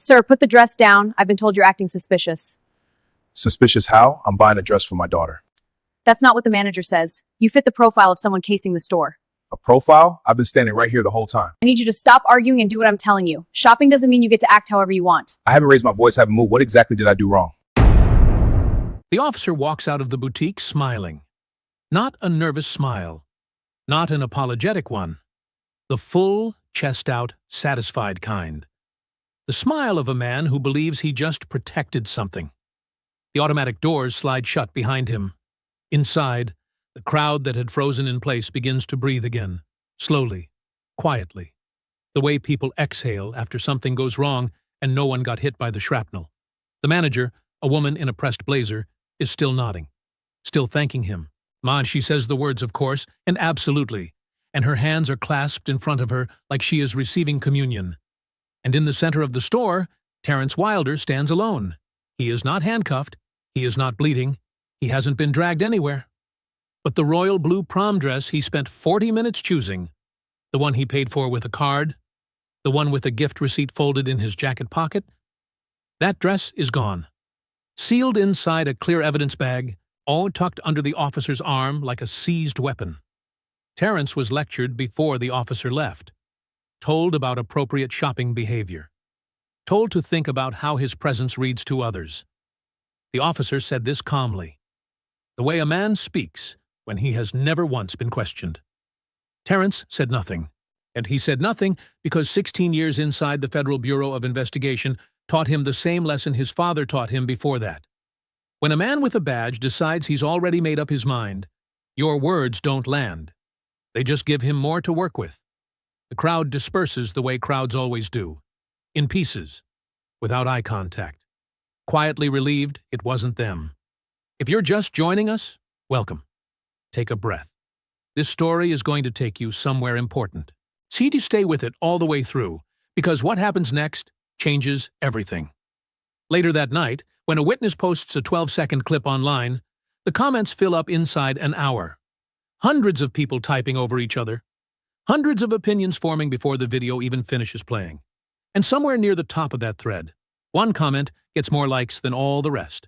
Sir, put the dress down. I've been told you're acting suspicious. Suspicious how? I'm buying a dress for my daughter. That's not what the manager says. You fit the profile of someone casing the store. A profile? I've been standing right here the whole time. I need you to stop arguing and do what I'm telling you. Shopping doesn't mean you get to act however you want. I haven't raised my voice, haven't moved. What exactly did I do wrong? The officer walks out of the boutique smiling. Not a nervous smile. Not an apologetic one. The full, chest-out, satisfied kind. The smile of a man who believes he just protected something. The automatic doors slide shut behind him. Inside, the crowd that had frozen in place begins to breathe again, slowly, quietly, the way people exhale after something goes wrong and no one got hit by the shrapnel. The manager, a woman in a pressed blazer, is still nodding, still thanking him. "Ma," she says the words, of course, and absolutely, and her hands are clasped in front of her like she is receiving communion. And in the center of the store, Terrence Wilder stands alone. He is not handcuffed, he is not bleeding, he hasn't been dragged anywhere. But the royal blue prom dress he spent 40 minutes choosing, the one he paid for with a card, the one with a gift receipt folded in his jacket pocket, that dress is gone. Sealed inside a clear evidence bag, all tucked under the officer's arm like a seized weapon. Terrence was lectured before the officer left, told about appropriate shopping behavior, told to think about how his presence reads to others. The officer said this calmly, the way a man speaks when he has never once been questioned. Terrence said nothing, and he said nothing because 16 years inside the Federal Bureau of Investigation taught him the same lesson his father taught him before that. When a man with a badge decides he's already made up his mind, your words don't land. They just give him more to work with. The crowd disperses the way crowds always do, in pieces, without eye contact. Quietly relieved it wasn't them. If you're just joining us, welcome. Take a breath. This story is going to take you somewhere important. See to stay with it all the way through, because what happens next changes everything. Later that night, when a witness posts a 12-second clip online, the comments fill up inside an hour. Hundreds of people typing over each other. Hundreds of opinions forming before the video even finishes playing. And somewhere near the top of that thread, one comment gets more likes than all the rest.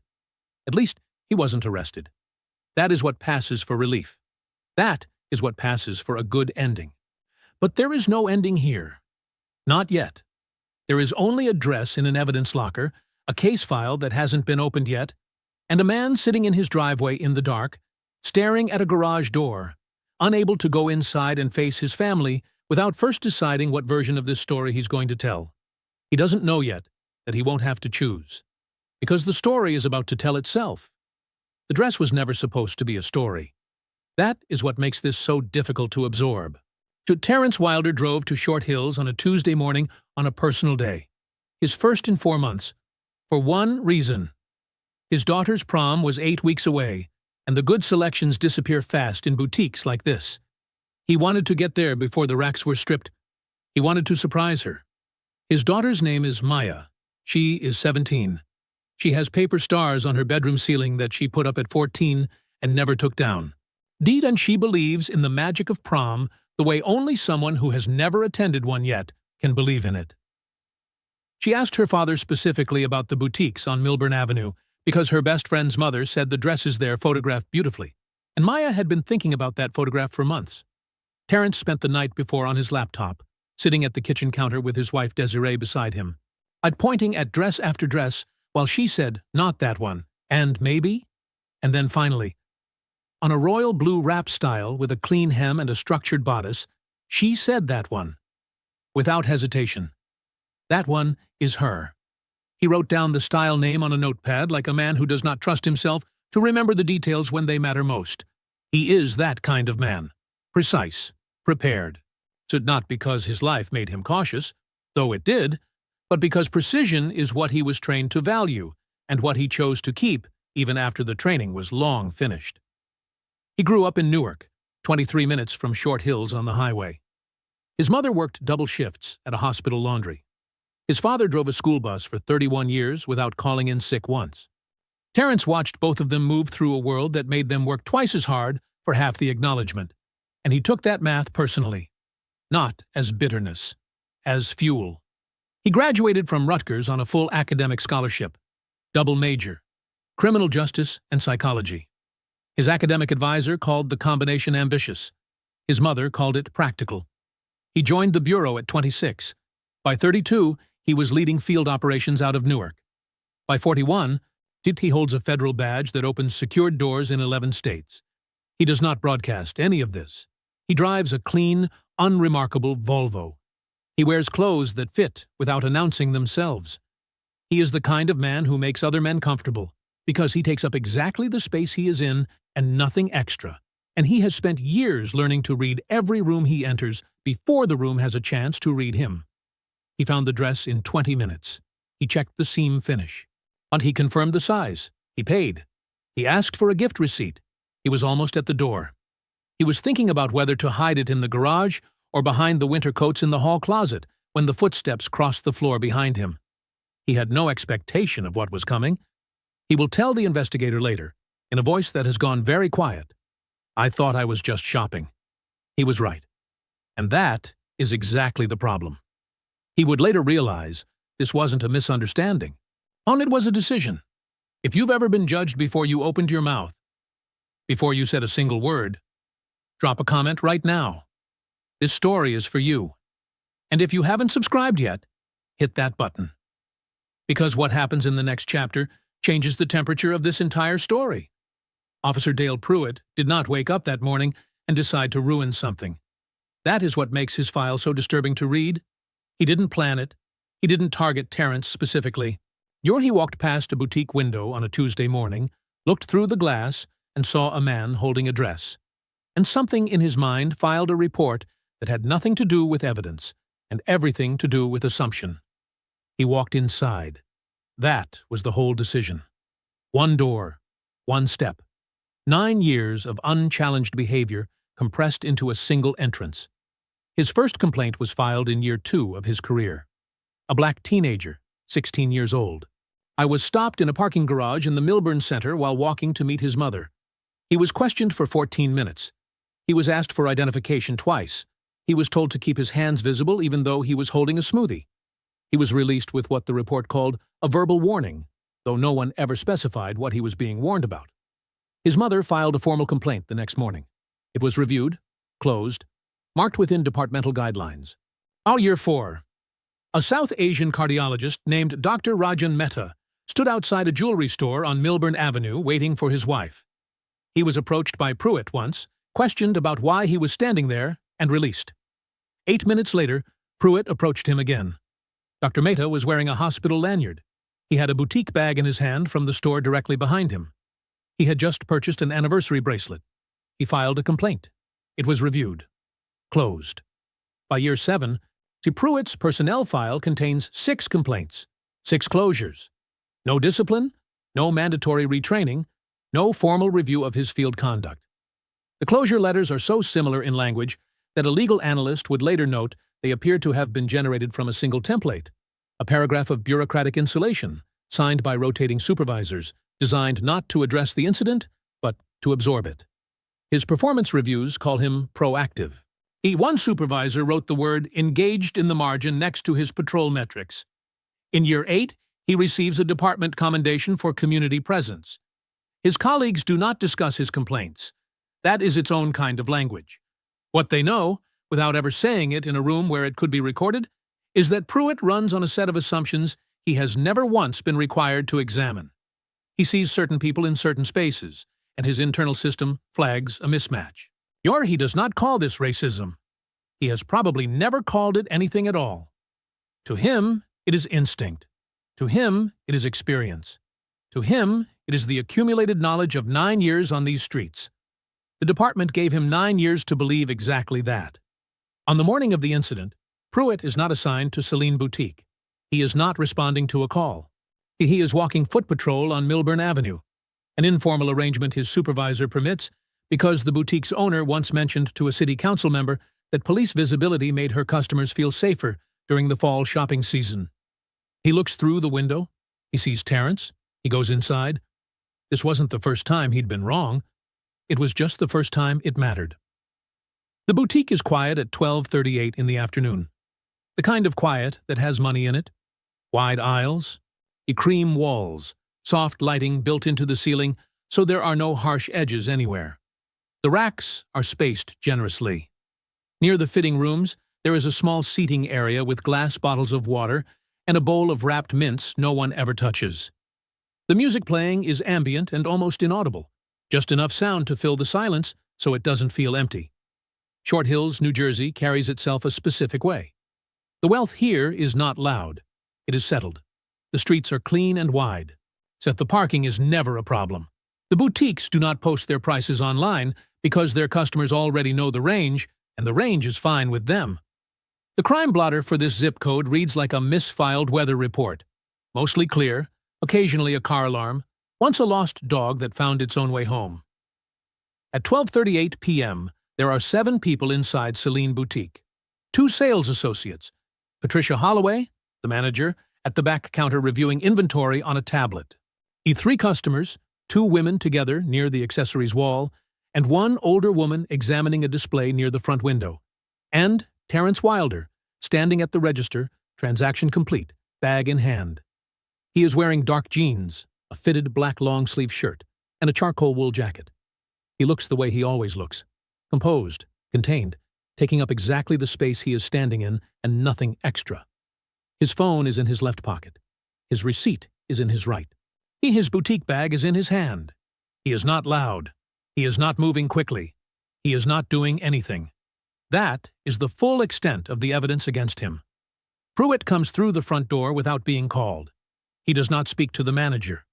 At least, he wasn't arrested. That is what passes for relief. That is what passes for a good ending. But there is no ending here. Not yet. There is only a dress in an evidence locker, a case file that hasn't been opened yet, and a man sitting in his driveway in the dark, staring at a garage door, unable to go inside and face his family without first deciding what version of this story he's going to tell. He doesn't know yet that he won't have to choose, because the story is about to tell itself. The dress was never supposed to be a story. That is what makes this so difficult to absorb. Terrence Wilder drove to Short Hills on a Tuesday morning on a personal day, his first in 4 months, for one reason. His daughter's prom was 8 weeks away, and the good selections disappear fast in boutiques like this. He wanted to get there before the racks were stripped. He wanted to surprise her. His daughter's name is Maya. She is 17. She has paper stars on her bedroom ceiling that she put up at 14 and never took down. Deed and she believes in the magic of prom the way only someone who has never attended one yet can believe in it. She asked her father specifically about the boutiques on Milburn Avenue because her best friend's mother said the dresses there photographed beautifully, and Maya had been thinking about that photograph for months. Terrence spent the night before on his laptop, sitting at the kitchen counter with his wife Desiree beside him, pointing at dress after dress while she said, "Not that one," and "maybe," and then finally, on a royal blue wrap style with a clean hem and a structured bodice, she said that one, without hesitation. That one is her. He wrote down the style name on a notepad like a man who does not trust himself to remember the details when they matter most. He is that kind of man. Precise, prepared. So not because his life made him cautious, though it did, but because precision is what he was trained to value and what he chose to keep even after the training was long finished. He grew up in Newark, 23 minutes from Short Hills on the highway. His mother worked double shifts at a hospital laundry. His father drove a school bus for 31 years without calling in sick once. Terrence watched both of them move through a world that made them work twice as hard for half the acknowledgement, and he took that math personally. Not as bitterness, as fuel. He graduated from Rutgers on a full academic scholarship, double major, criminal justice and psychology. His academic advisor called the combination ambitious. His mother called it practical. He joined the bureau at 26. By 32, he was leading field operations out of Newark. By 41, he holds a federal badge that opens secured doors in 11 states. He does not broadcast any of this. He drives a clean, unremarkable Volvo. He wears clothes that fit without announcing themselves. He is the kind of man who makes other men comfortable, because he takes up exactly the space he is in and nothing extra. And he has spent years learning to read every room he enters before the room has a chance to read him. He found the dress in 20 minutes. He checked the seam finish. And he confirmed the size. He paid. He asked for a gift receipt. He was almost at the door. He was thinking about whether to hide it in the garage or behind the winter coats in the hall closet when the footsteps crossed the floor behind him. He had no expectation of what was coming. He will tell the investigator later, in a voice that has gone very quiet, "I thought I was just shopping." He was right. And that is exactly the problem. He would later realize this wasn't a misunderstanding. It was a decision. If you've ever been judged before you opened your mouth, before you said a single word, drop a comment right now. This story is for you. And if you haven't subscribed yet, hit that button. Because what happens in the next chapter changes the temperature of this entire story. Officer Dale Pruitt did not wake up that morning and decide to ruin something. That is what makes his file so disturbing to read. He didn't plan it. He didn't target Terrence specifically. He walked past a boutique window on a Tuesday morning, looked through the glass, and saw a man holding a dress. And something in his mind filed a report that had nothing to do with evidence and everything to do with assumption. He walked inside. That was the whole decision. One door, one step. 9 years of unchallenged behavior compressed into a single entrance. His first complaint was filed in year 2 of his career. A black teenager, 16 years old. "I was stopped in a parking garage in the Milburn Center while walking to meet his mother. He was questioned for 14 minutes. He was asked for identification twice. He was told to keep his hands visible even though he was holding a smoothie. He was released with what the report called a verbal warning, though no one ever specified what he was being warned about. His mother filed a formal complaint the next morning. It was reviewed, closed, marked within departmental guidelines. Year 4. A South Asian cardiologist named Dr. Rajan Mehta stood outside a jewelry store on Milburn Avenue waiting for his wife. He was approached by Pruitt once, questioned about why he was standing there, and released. 8 minutes later, Pruitt approached him again. Dr. Mehta was wearing a hospital lanyard. He had a boutique bag in his hand from the store directly behind him. He had just purchased an anniversary bracelet. He filed a complaint. It was reviewed. Closed. By year 7, Pruitt's personnel file contains 6 complaints, 6 closures. No discipline, no mandatory retraining, no formal review of his field conduct. The closure letters are so similar in language that a legal analyst would later note they appear to have been generated from a single template, a paragraph of bureaucratic insulation, signed by rotating supervisors, designed not to address the incident, but to absorb it. His performance reviews call him proactive. One supervisor wrote the word engaged in the margin next to his patrol metrics. In year 8, he receives a department commendation for community presence. His colleagues do not discuss his complaints. That is its own kind of language. What they know, without ever saying it in a room where it could be recorded, is that Pruitt runs on a set of assumptions he has never once been required to examine. He sees certain people in certain spaces, and his internal system flags a mismatch. He does not call this racism. He has probably never called it anything at all. To him, it is instinct. To him, it is experience. To him, it is the accumulated knowledge of 9 years on these streets. The department gave him 9 years to believe exactly that. On the morning of the incident, Pruitt is not assigned to Celine Boutique. He is not responding to a call. He is walking foot patrol on Milburn Avenue, an informal arrangement his supervisor permits because the boutique's owner once mentioned to a city council member that police visibility made her customers feel safer during the fall shopping season. He looks through the window. He sees Terrence. He goes inside. This wasn't the first time he'd been wrong. It was just the first time it mattered. The boutique is quiet at 12:38 in the afternoon. The kind of quiet that has money in it. Wide aisles, cream walls, soft lighting built into the ceiling so there are no harsh edges anywhere. The racks are spaced generously. Near the fitting rooms, there is a small seating area with glass bottles of water and a bowl of wrapped mints no one ever touches. The music playing is ambient and almost inaudible, just enough sound to fill the silence so it doesn't feel empty. Short Hills, New Jersey carries itself a specific way. The wealth here is not loud. It is settled. The streets are clean and wide. So the parking is never a problem. The boutiques do not post their prices online because their customers already know the range, and the range is fine with them. The crime blotter for this zip code reads like a misfiled weather report. Mostly clear, occasionally a car alarm, once a lost dog that found its own way home. At 12:38 p.m., there are 7 people inside Celine Boutique. 2 sales associates, Patricia Holloway, the manager, at the back counter reviewing inventory on a tablet. 3 customers, 2 women together near the accessories wall, and 1 older woman examining a display near the front window. And Terrence Wilder, standing at the register, transaction complete, bag in hand. He is wearing dark jeans, a fitted black long-sleeve shirt, and a charcoal wool jacket. He looks the way he always looks, composed, contained, taking up exactly the space he is standing in and nothing extra. His phone is in his left pocket. His receipt is in his right. His boutique bag is in his hand. He is not loud. He is not moving quickly. He is not doing anything. That is the full extent of the evidence against him. Pruitt comes through the front door without being called. He does not speak to the manager.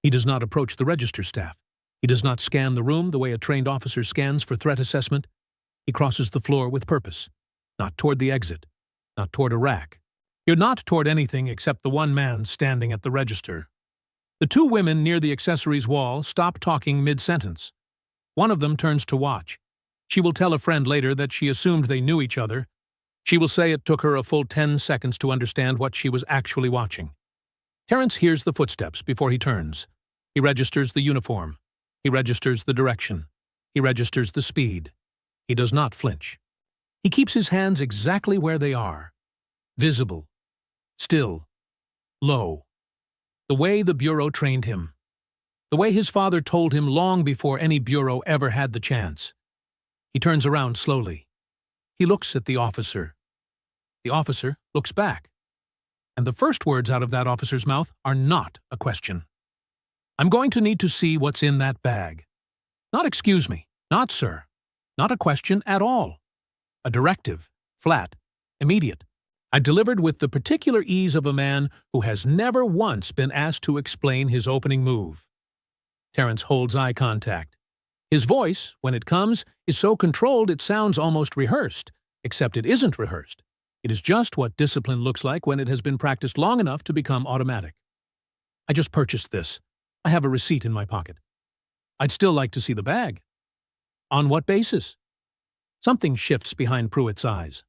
He does not approach the register staff. He does not scan the room the way a trained officer scans for threat assessment. He crosses the floor with purpose, not toward the exit, not toward a rack. You're not toward anything except the one man standing at the register. The 2 women near the accessories wall stop talking mid-sentence. One of them turns to watch. She will tell a friend later that she assumed they knew each other. She will say it took her a full 10 seconds to understand what she was actually watching. Terrence hears the footsteps before he turns. He registers the uniform. He registers the direction. He registers the speed. He does not flinch. He keeps his hands exactly where they are. Visible. Still. Low. The way the Bureau trained him. The way his father told him long before any Bureau ever had the chance. He turns around slowly. He looks at the officer. The officer looks back. And the first words out of that officer's mouth are not a question. I'm going to need to see what's in that bag. Not excuse me, not sir, not a question at all. A directive, flat, immediate. I delivered with the particular ease of a man who has never once been asked to explain his opening move. Terrence holds eye contact. His voice, when it comes, is so controlled it sounds almost rehearsed, except it isn't rehearsed. It is just what discipline looks like when it has been practiced long enough to become automatic. I just purchased this. I have a receipt in my pocket. I'd still like to see the bag. On what basis? Something shifts behind Pruitt's eyes.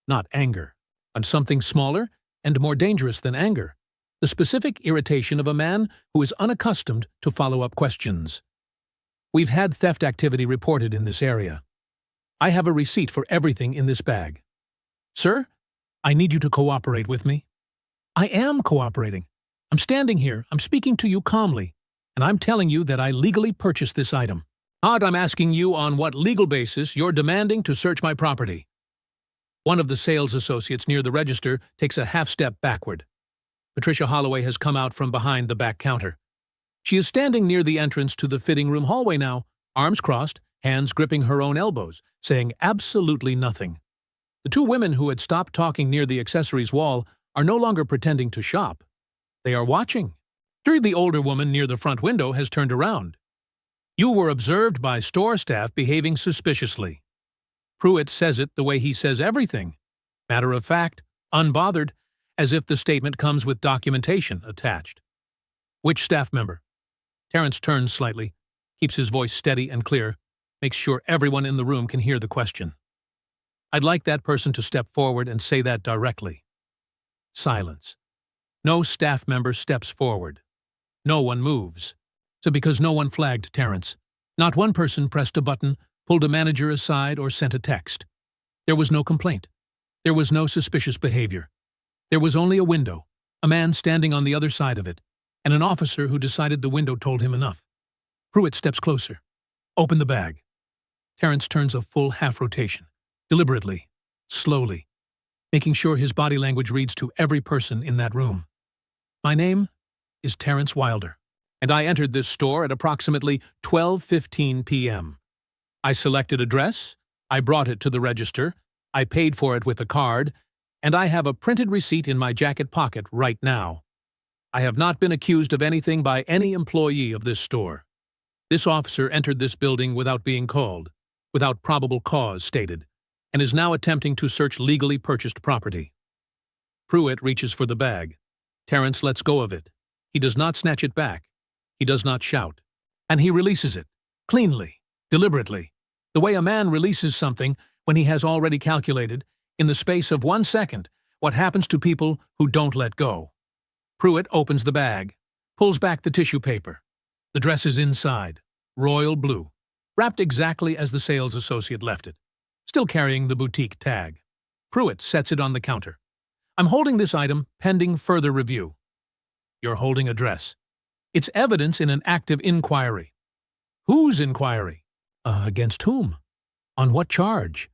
Not anger. On something smaller and more dangerous than anger. The specific irritation of a man who is unaccustomed to follow-up questions. We've had theft activity reported in this area. I have a receipt for everything in this bag. Sir, I need you to cooperate with me. I am cooperating. I'm standing here, I'm speaking to you calmly, and I'm telling you that I legally purchased this item. I'm asking you on what legal basis you're demanding to search my property. One of the sales associates near the register takes a half-step backward. Patricia Holloway has come out from behind the back counter. She is standing near the entrance to the fitting room hallway now, arms crossed, hands gripping her own elbows, saying absolutely nothing. The 2 women who had stopped talking near the accessories wall are no longer pretending to shop. They are watching. The older woman near the front window has turned around. You were observed by store staff behaving suspiciously. Pruitt says it the way he says everything. Matter of fact, unbothered, as if the statement comes with documentation attached. Which staff member? Terrence turns slightly, keeps his voice steady and clear, makes sure everyone in the room can hear the question. I'd like that person to step forward and say that directly. Silence. No staff member steps forward. No one moves. So because no one flagged Terrence. Not one person pressed a button, pulled a manager aside, or sent a text. There was no complaint. There was no suspicious behavior. There was only a window, a man standing on the other side of it, and an officer who decided the window told him enough. Pruitt steps closer. Open the bag. Terrence turns a full half rotation, deliberately, slowly, making sure his body language reads to every person in that room. My name is Terrence Wilder, and I entered this store at approximately 12:15 p.m. I selected a dress, I brought it to the register, I paid for it with a card, and I have a printed receipt in my jacket pocket right now. I have not been accused of anything by any employee of this store. This officer entered this building without being called, without probable cause stated, and is now attempting to search legally purchased property. Pruitt reaches for the bag. Terrence lets go of it. He does not snatch it back. He does not shout. And he releases it, cleanly, deliberately, the way a man releases something when he has already calculated, in the space of 1 second, what happens to people who don't let go. Pruitt opens the bag, pulls back the tissue paper. The dress is inside, royal blue, wrapped exactly as the sales associate left it, still carrying the boutique tag. Pruitt sets it on the counter. I'm holding this item pending further review. You're holding a dress. It's evidence in an active inquiry. Whose inquiry? Against whom? On what charge?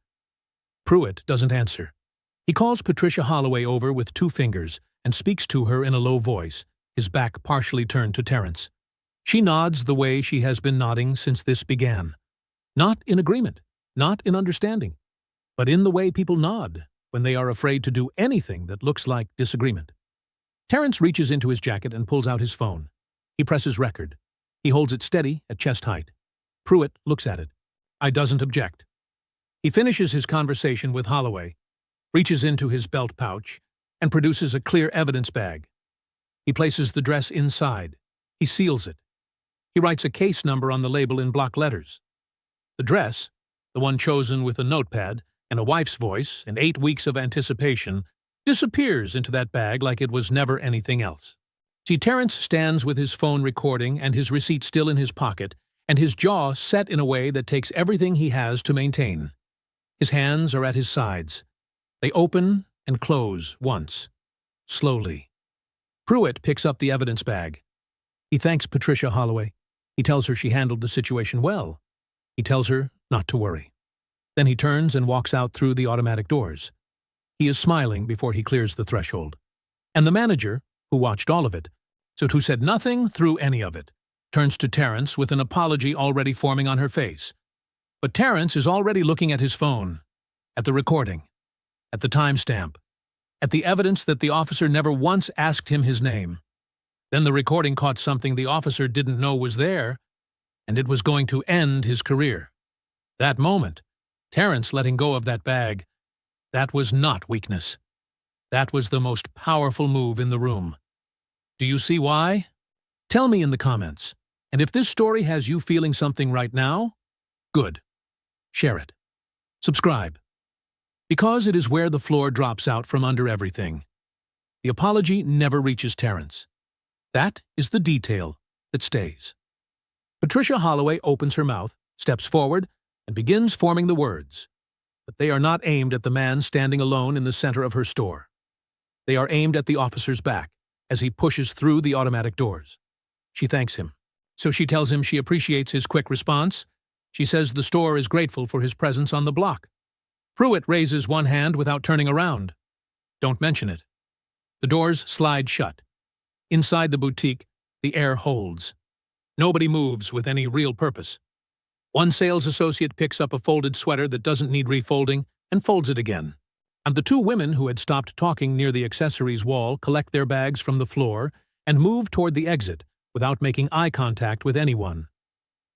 Pruitt doesn't answer. He calls Patricia Holloway over with 2 fingers and speaks to her in a low voice, his back partially turned to Terrence. She nods the way she has been nodding since this began. Not in agreement, not in understanding, but in the way people nod when they are afraid to do anything that looks like disagreement. Terrence reaches into his jacket and pulls out his phone. He presses record. He holds it steady at chest height. Pruitt looks at it. I doesn't object. He finishes his conversation with Holloway, reaches into his belt pouch, and produces a clear evidence bag. He places the dress inside. He seals it. He writes a case number on the label in block letters. The dress, the one chosen with a notepad and a wife's voice and 8 weeks of anticipation, disappears into that bag like it was never anything else. See, Terrence stands with his phone recording and his receipt still in his pocket, and his jaw set in a way that takes everything he has to maintain. His hands are at his sides. They open and close once, slowly. Pruitt picks up the evidence bag. He thanks Patricia Holloway. He tells her she handled the situation well. He tells her not to worry. Then he turns and walks out through the automatic doors. He is smiling before he clears the threshold. And the manager, who watched all of it, so who said nothing through any of it, turns to Terrence with an apology already forming on her face. But Terrence is already looking at his phone, at the recording, at the timestamp, at the evidence that the officer never once asked him his name. Then the recording caught something the officer didn't know was there, and it was going to end his career. That moment, Terrence letting go of that bag, that was not weakness. That was the most powerful move in the room. Do you see why? Tell me in the comments. And if this story has you feeling something right now, good. Share it. Subscribe. Because it is where the floor drops out from under everything. The apology never reaches Terrence. That is the detail that stays. Patricia Holloway opens her mouth, steps forward, and begins forming the words. But they are not aimed at the man standing alone in the center of her store. They are aimed at the officer's back as he pushes through the automatic doors. She thanks him. So she tells him she appreciates his quick response. She says the store is grateful for his presence on the block. Pruitt raises one hand without turning around. Don't mention it. The doors slide shut. Inside the boutique, the air holds. Nobody moves with any real purpose. One sales associate picks up a folded sweater that doesn't need refolding and folds it again. And the 2 women who had stopped talking near the accessories wall collect their bags from the floor and move toward the exit without making eye contact with anyone.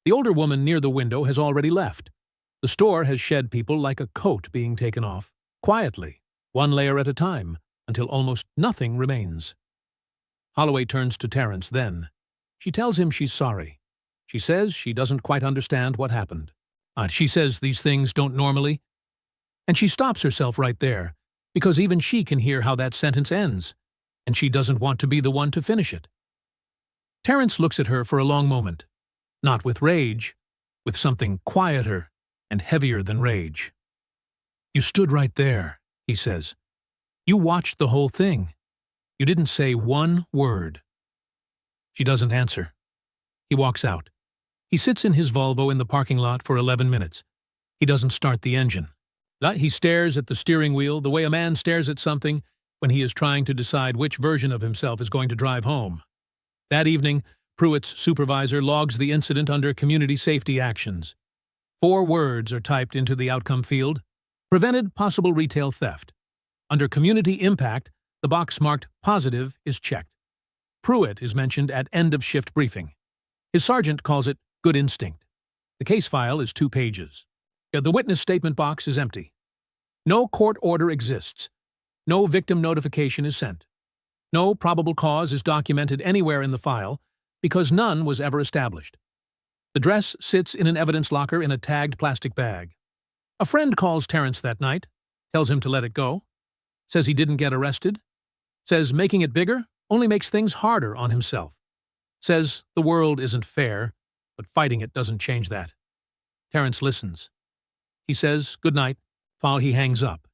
The older woman near the window has already left. The store has shed people like a coat being taken off, quietly, one layer at a time, until almost nothing remains. Holloway turns to Terrence then. She tells him she's sorry. She says she doesn't quite understand what happened. She says these things don't normally. And she stops herself right there, because even she can hear how that sentence ends, and she doesn't want to be the one to finish it. Terrence looks at her for a long moment, not with rage, with something quieter and heavier than rage. You stood right there, he says. You watched the whole thing. You didn't say one word. She doesn't answer. He walks out. He sits in his Volvo in the parking lot for 11 minutes. He doesn't start the engine. He stares at the steering wheel the way a man stares at something when he is trying to decide which version of himself is going to drive home. That evening, Pruitt's supervisor logs the incident under community safety actions. 4 words are typed into the outcome field. Prevented possible retail theft. Under community impact, the box marked positive is checked. Pruitt is mentioned at end of shift briefing. His sergeant calls it good instinct. The case file is 2 pages. The witness statement box is empty. No court order exists. No victim notification is sent. No probable cause is documented anywhere in the file because none was ever established. The dress sits in an evidence locker in a tagged plastic bag. A friend calls Terrence that night, tells him to let it go, says he didn't get arrested, says making it bigger only makes things harder on himself, says the world isn't fair, but fighting it doesn't change that. Terrence listens. He says good night while he hangs up.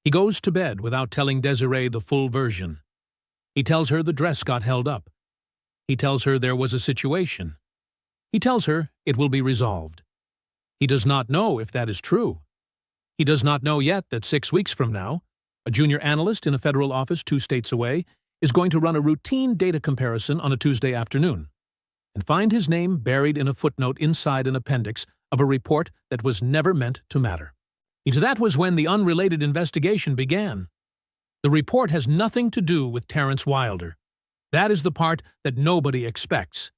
He goes to bed without telling Desiree the full version. He tells her the dress got held up. He tells her there was a situation. He tells her it will be resolved. He does not know if that is true. He does not know yet that 6 weeks from now, a junior analyst in a federal office 2 states away is going to run a routine data comparison on a Tuesday afternoon and find his name buried in a footnote inside an appendix of a report that was never meant to matter. That was when the unrelated investigation began. The report has nothing to do with Terrence Wilder. That is the part that nobody expects.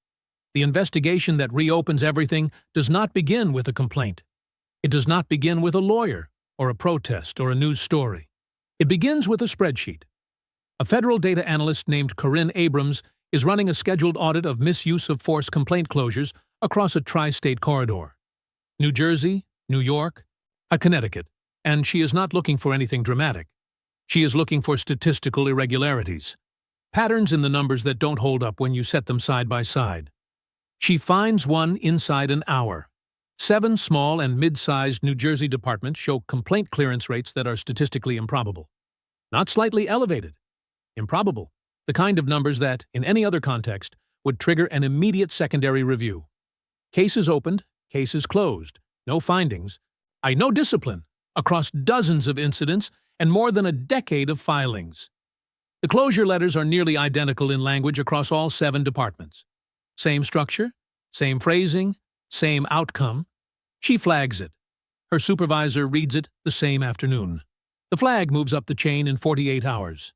The investigation that reopens everything does not begin with a complaint. It does not begin with a lawyer, or a protest, or a news story. It begins with a spreadsheet. A federal data analyst named Corinne Abrams is running a scheduled audit of misuse of force complaint closures across a tri-state corridor. New Jersey, New York, Connecticut, and she is not looking for anything dramatic. She is looking for statistical irregularities, patterns in the numbers that don't hold up when you set them side by side. She finds one inside an hour. 7 small and mid-sized New Jersey departments show complaint clearance rates that are statistically improbable. Not slightly elevated. Improbable. The kind of numbers that, in any other context, would trigger an immediate secondary review. Cases opened, cases closed, no findings, no discipline, across dozens of incidents and more than a decade of filings. The closure letters are nearly identical in language across all 7 departments. Same structure, same phrasing, same outcome. She flags it. Her supervisor reads it the same afternoon. The flag moves up the chain in 48 hours.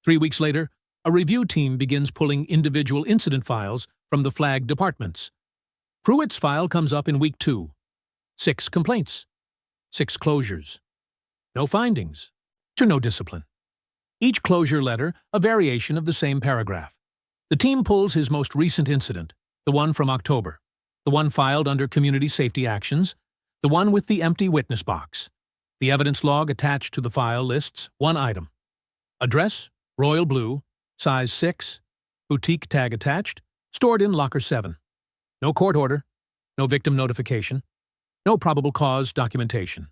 3 weeks later, a review team begins pulling individual incident files from the flagged departments. Pruitt's file comes up in week 2. 6 complaints. 6 closures. No findings. No discipline. Each closure letter a variation of the same paragraph. The team pulls his most recent incident, the one from October, the one filed under community safety actions, the one with the empty witness box. The evidence log attached to the file lists 1 item. Address, royal blue, size 6, boutique tag attached, stored in locker 7. No court order, no victim notification, no probable cause documentation.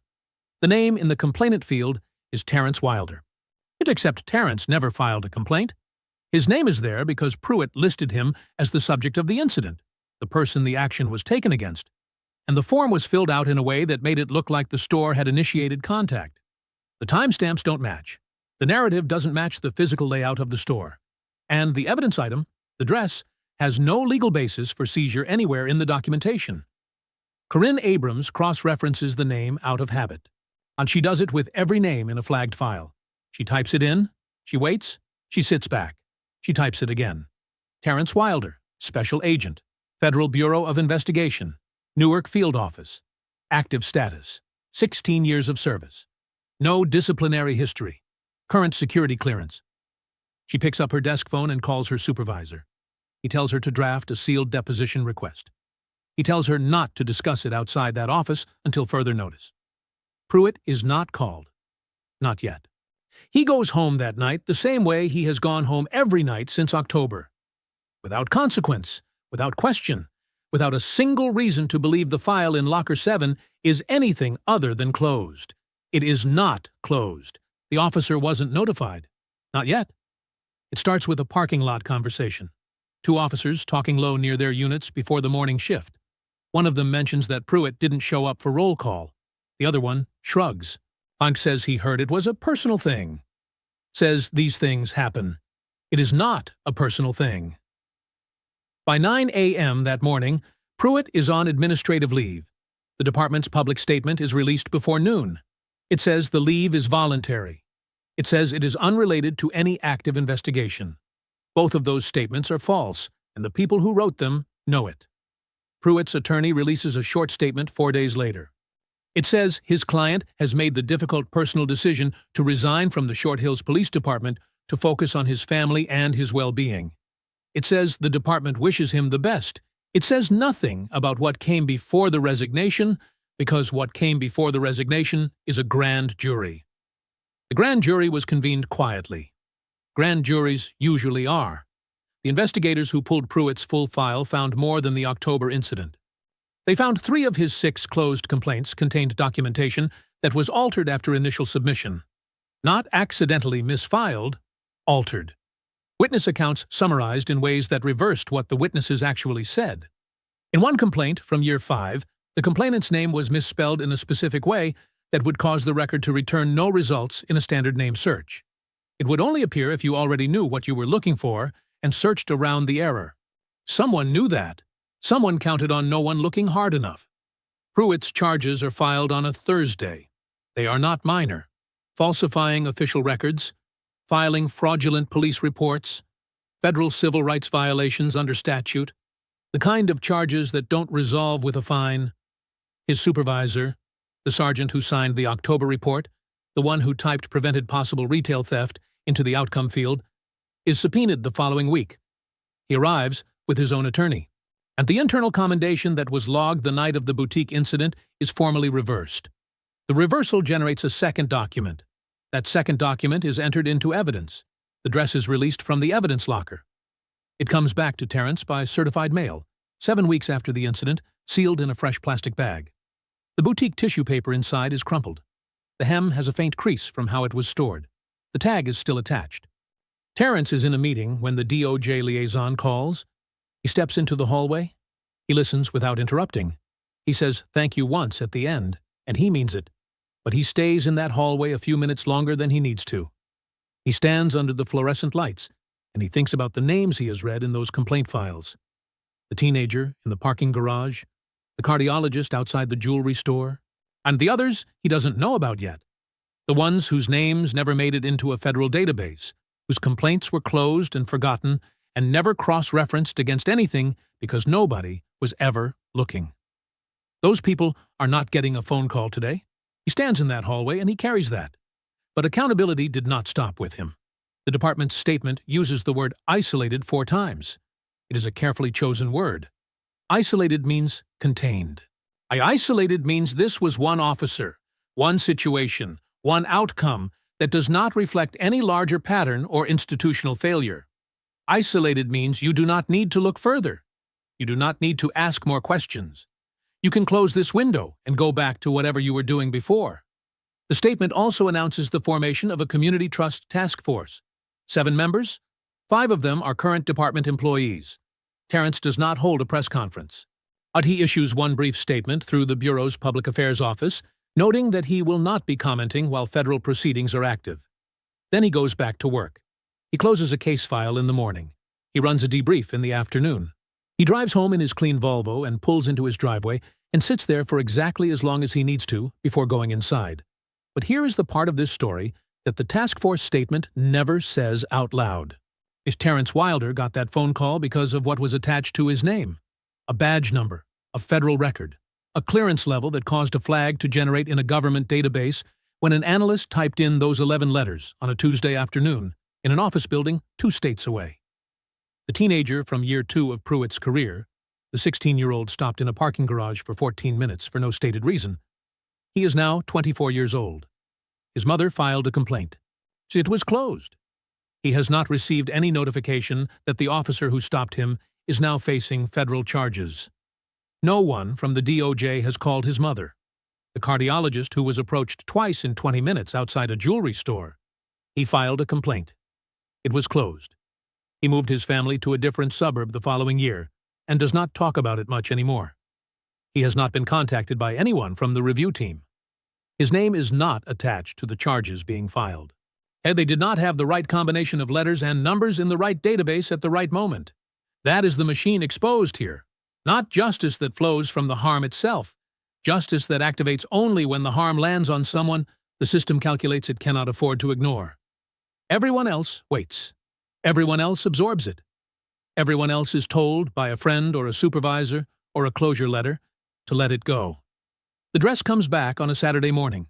The name in the complainant field is Terrence Wilder. Except Terrence never filed a complaint. His name is there because Pruitt listed him as the subject of the incident, the person the action was taken against, and the form was filled out in a way that made it look like the store had initiated contact. The timestamps don't match. The narrative doesn't match the physical layout of the store. And the evidence item, the dress, has no legal basis for seizure anywhere in the documentation. Corinne Abrams cross-references the name out of habit, and she does it with every name in a flagged file. She types it in, she waits, she sits back. She types it again. Terrence Wilder, Special Agent, Federal Bureau of Investigation, Newark Field Office, active status, 16 years of service, no disciplinary history, current security clearance. She picks up her desk phone and calls her supervisor. He tells her to draft a sealed deposition request. He tells her not to discuss it outside that office until further notice. Pruitt is not called. Not yet. He goes home that night the same way he has gone home every night since October. Without consequence, without question, without a single reason to believe the file in Locker 7 is anything other than closed. It is not closed. The officer wasn't notified. Not yet. It starts with a parking lot conversation. Two officers talking low near their units before the morning shift. One of them mentions that Pruitt didn't show up for roll call. The other one shrugs. Punk says he heard it was a personal thing. Says these things happen. It is not a personal thing. By 9 a.m. that morning, Pruitt is on administrative leave. The department's public statement is released before noon. It says the leave is voluntary. It says it is unrelated to any active investigation. Both of those statements are false, and the people who wrote them know it. Pruitt's attorney releases a short statement 4 days later. It says his client has made the difficult personal decision to resign from the Short Hills Police Department to focus on his family and his well-being. It says the department wishes him the best. It says nothing about what came before the resignation, because what came before the resignation is a grand jury. The grand jury was convened quietly. Grand juries usually are. The investigators who pulled Pruitt's full file found more than the October incident. They found 3 of his 6 closed complaints contained documentation that was altered after initial submission. Not accidentally misfiled, altered. Witness accounts summarized in ways that reversed what the witnesses actually said. In one complaint from year 5, the complainant's name was misspelled in a specific way that would cause the record to return no results in a standard name search. It would only appear if you already knew what you were looking for and searched around the error. Someone knew that. Someone counted on no one looking hard enough. Pruitt's charges are filed on a Thursday. They are not minor. Falsifying official records, filing fraudulent police reports, federal civil rights violations under statute, the kind of charges that don't resolve with a fine. His supervisor, the sergeant who signed the October report, the one who typed prevented possible retail theft into the outcome field, is subpoenaed the following week. He arrives with his own attorney, and the internal commendation that was logged the night of the boutique incident is formally reversed. The reversal generates a second document. That second document is entered into evidence. The dress is released from the evidence locker. It comes back to Terrence by certified mail, 7 weeks after the incident, sealed in a fresh plastic bag. The boutique tissue paper inside is crumpled. The hem has a faint crease from how it was stored. The tag is still attached. Terrence is in a meeting when the DOJ liaison calls. He steps into the hallway. He listens without interrupting. He says thank you once at the end, and he means it. But he stays in that hallway a few minutes longer than he needs to. He stands under the fluorescent lights, and he thinks about the names he has read in those complaint files. The teenager in the parking garage, the cardiologist outside the jewelry store, and the others he doesn't know about yet. The ones whose names never made it into a federal database, whose complaints were closed and forgotten and never cross-referenced against anything because nobody was ever looking. Those people are not getting a phone call today. He stands in that hallway and he carries that. But accountability did not stop with him. The department's statement uses the word isolated 4 times. It is a carefully chosen word. Isolated means contained. Isolated means this was one officer, one situation, one outcome that does not reflect any larger pattern or institutional failure. Isolated means you do not need to look further. You do not need to ask more questions. You can close this window and go back to whatever you were doing before. The statement also announces the formation of a community trust task force. 7 members? 5 of them are current department employees. Terrence does not hold a press conference. But he issues one brief statement through the Bureau's Public Affairs Office, noting that he will not be commenting while federal proceedings are active. Then he goes back to work. He closes a case file in the morning. He runs a debrief in the afternoon. He drives home in his clean Volvo and pulls into his driveway and sits there for exactly as long as he needs to before going inside. But here is the part of this story that the task force statement never says out loud. Is Terrence Wilder got that phone call because of what was attached to his name? A badge number, a federal record, a clearance level that caused a flag to generate in a government database when an analyst typed in those 11 letters on a Tuesday afternoon in an office building 2 states away. The teenager from year 2 of Pruitt's career, the 16-year-old stopped in a parking garage for 14 minutes for no stated reason. He is now 24 years old. His mother filed a complaint. It was closed. He has not received any notification that the officer who stopped him is now facing federal charges. No one from the DOJ has called his mother. The cardiologist who was approached twice in 20 minutes outside a jewelry store he filed a complaint. It was closed. He moved his family to a different suburb the following year and does not talk about it much anymore. He has not been contacted by anyone from the review team. His name is not attached to the charges being filed. And they did not have the right combination of letters and numbers in the right database at the right moment. That is the machine exposed here. Not justice that flows from the harm itself. Justice that activates only when the harm lands on someone the system calculates it cannot afford to ignore. Everyone else waits. Everyone else absorbs it. Everyone else is told by a friend or a supervisor or a closure letter to let it go. The dress comes back on a Saturday morning.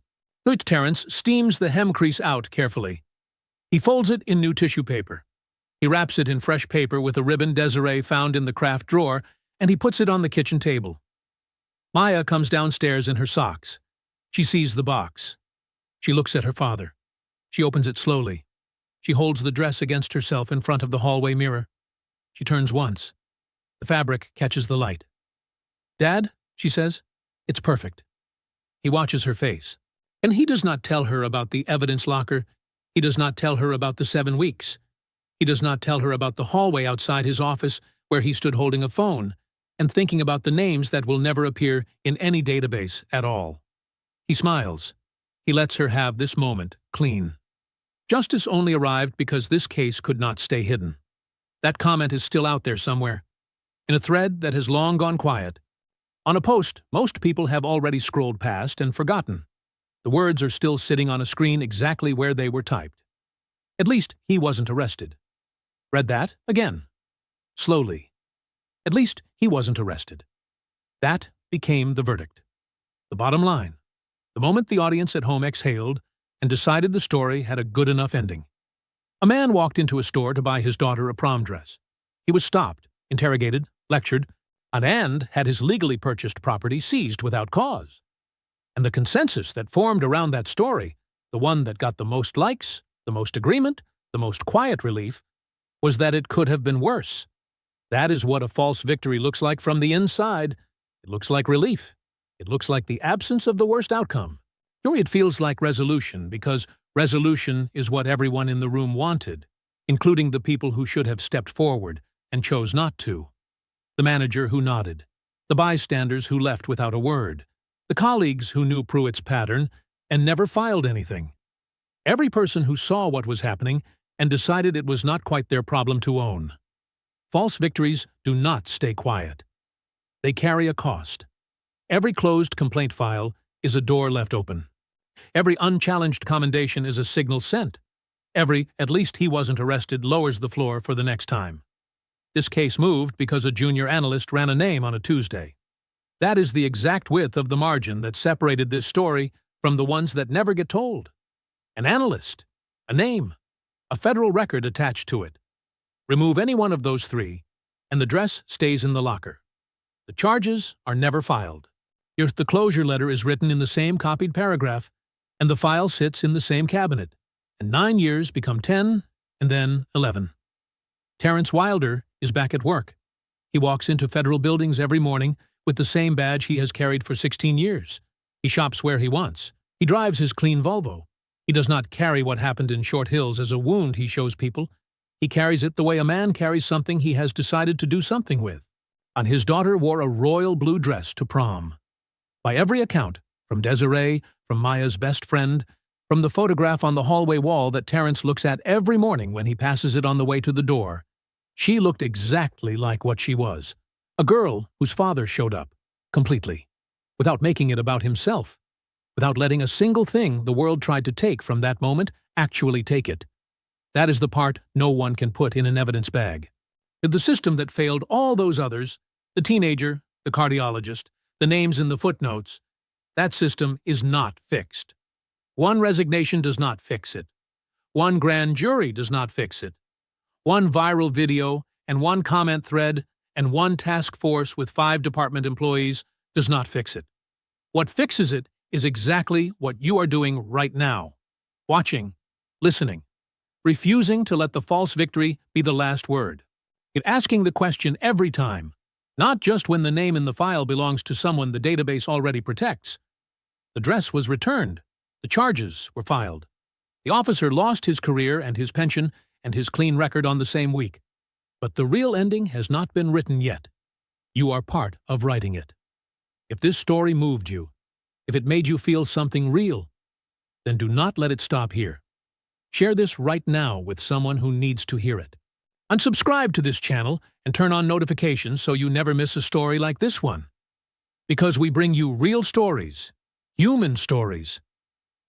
Terence steams the hem crease out carefully. He folds it in new tissue paper. He wraps it in fresh paper with a ribbon Desiree found in the craft drawer, and he puts it on the kitchen table. Maya comes downstairs in her socks. She sees the box. She looks at her father. She opens it slowly. She holds the dress against herself in front of the hallway mirror. She turns once. The fabric catches the light. "Dad," she says, "it's perfect." He watches her face. And he does not tell her about the evidence locker. He does not tell her about the 7 weeks. He does not tell her about the hallway outside his office where he stood holding a phone and thinking about the names that will never appear in any database at all. He smiles. He lets her have this moment clean. Justice only arrived because this case could not stay hidden. That comment is still out there somewhere, in a thread that has long gone quiet. On a post most people have already scrolled past and forgotten. The words are still sitting on a screen exactly where they were typed. At least he wasn't arrested. Read that again. Slowly. At least he wasn't arrested. That became the verdict. The bottom line. The moment the audience at home exhaled and decided the story had a good enough ending. A man walked into a store to buy his daughter a prom dress. He was stopped, interrogated, lectured, and had his legally purchased property seized without cause. And the consensus that formed around that story, the one that got the most likes, the most agreement, the most quiet relief, was that it could have been worse. That is what a false victory looks like from the inside. It looks like relief. It looks like the absence of the worst outcome. Sure, it feels like resolution, because resolution is what everyone in the room wanted, including the people who should have stepped forward and chose not to. The manager who nodded. The bystanders who left without a word. The colleagues who knew Pruitt's pattern and never filed anything. Every person who saw what was happening and decided it was not quite their problem to own. False victories do not stay quiet. They carry a cost. Every closed complaint file is a door left open. Every unchallenged commendation is a signal sent. Every "at least he wasn't arrested" lowers the floor for the next time. This case moved because a junior analyst ran a name on a Tuesday. That is the exact width of the margin that separated this story from the ones that never get told. An analyst, a name, a federal record attached to it. Remove any one of those three, and the dress stays in the locker. The charges are never filed. If the closure letter is written in the same copied paragraph, and the file sits in the same cabinet, and 9 years become 10, and then 11. Terence Wilder is back at work. He walks into federal buildings every morning with the same badge he has carried for 16 years. He shops where he wants. He drives his clean Volvo. He does not carry what happened in Short Hills as a wound he shows people. He carries it the way a man carries something he has decided to do something with. And his daughter wore a royal blue dress to prom. By every account, from Desiree, from Maya's best friend, from the photograph on the hallway wall that Terence looks at every morning when he passes it on the way to the door, she looked exactly like what she was. A girl whose father showed up, completely, without making it about himself, without letting a single thing the world tried to take from that moment actually take it. That is the part no one can put in an evidence bag. The system that failed all those others, the teenager, the cardiologist, the names in the footnotes, that system is not fixed. One resignation does not fix it. One grand jury does not fix it. One viral video and one comment thread and one task force with 5 department employees does not fix it. What fixes it is exactly what you are doing right now. Watching, listening, refusing to let the false victory be the last word. Asking the question every time, not just when the name in the file belongs to someone the database already protects. The dress was returned. The charges were filed. The officer lost his career and his pension and his clean record on the same week. But the real ending has not been written yet. You are part of writing it. If this story moved you, if it made you feel something real, then do not let it stop here. Share this right now with someone who needs to hear it. Unsubscribe to this channel and turn on notifications so you never miss a story like this one. Because we bring you real stories, human stories,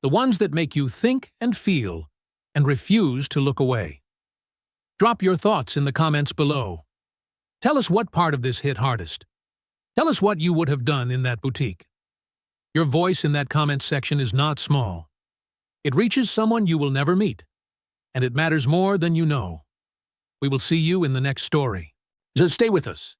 the ones that make you think and feel and refuse to look away. Drop your thoughts in the comments below. Tell us what part of this hit hardest. Tell us what you would have done in that boutique. Your voice in that comment section is not small. It reaches someone you will never meet, and it matters more than you know. We will see you in the next story. So stay with us.